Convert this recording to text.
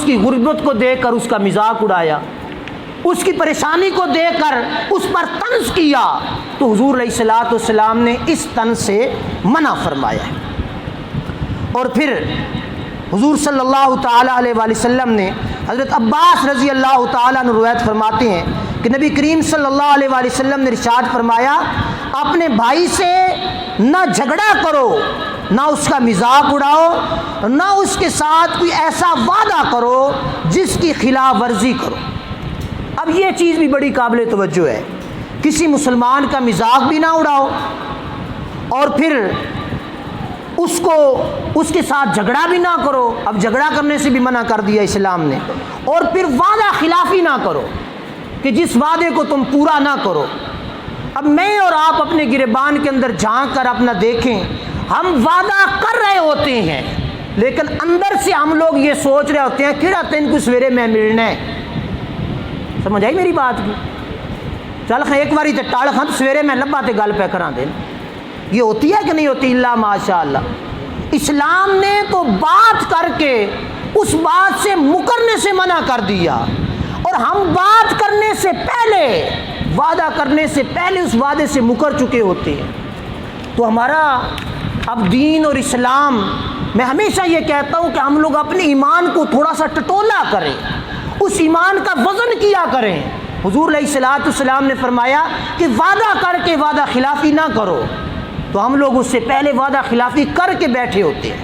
کی غربت کو دیکھ کر اس کا مذاق اڑایا، اس کی پریشانی کو دیکھ کر اس پر طنز کیا، تو حضور علیہ الصلوۃ والسلام نے اس طنز سے منع فرمایا ہے۔ اور پھر حضور صلی اللہ تعالیٰ علیہ وآلہ وسلم نے حضرت عباس رضی اللہ تعالیٰ عنہ روایت فرماتے ہیں کہ نبی کریم صلی اللہ علیہ وآلہ وسلم نے ارشاد فرمایا، اپنے بھائی سے نہ جھگڑا کرو، نہ اس کا مذاق اڑاؤ، نہ اس کے ساتھ کوئی ایسا وعدہ کرو جس کی خلاف ورزی کرو۔ اب یہ چیز بھی بڑی قابل توجہ ہے، کسی مسلمان کا مذاق بھی نہ اڑاؤ، اور پھر اس کے ساتھ جھگڑا بھی نہ کرو۔ اب جھگڑا کرنے سے بھی منع کر دیا اسلام نے، اور پھر وعدہ خلافی نہ کرو کہ جس وعدے کو تم پورا نہ کرو۔ اب میں اور آپ اپنے گریبان کے اندر جھانک کر اپنا دیکھیں، ہم وعدہ کر رہے ہوتے ہیں لیکن اندر سے ہم لوگ یہ سوچ رہے ہوتے ہیں کہڑا تین کو سویرے میں ملنا ہے۔ سمجھ آئی میری بات کی؟ چل ایک باری تے ٹال خان سویرے میں لبا تے گل پہ کرا دین، یہ ہوتی ہے کہ نہیں ہوتی؟ اللہ ماشاء اللہ۔ اسلام نے تو بات کر کے اس بات سے مکرنے سے منع کر دیا، اور ہم بات کرنے سے پہلے، وعدہ کرنے سے پہلے اس وعدے سے مکر چکے ہوتے ہیں۔ تو ہمارا اب دین اور اسلام، میں ہمیشہ یہ کہتا ہوں کہ ہم لوگ اپنے ایمان کو تھوڑا سا ٹٹولا کریں، اس ایمان کا وزن کیا کریں۔ حضور علیہ الصلوۃ والسلام نے فرمایا کہ وعدہ کر کے وعدہ خلافی نہ کرو، تو ہم لوگ اس سے پہلے وعدہ خلافی کر کے بیٹھے ہوتے ہیں۔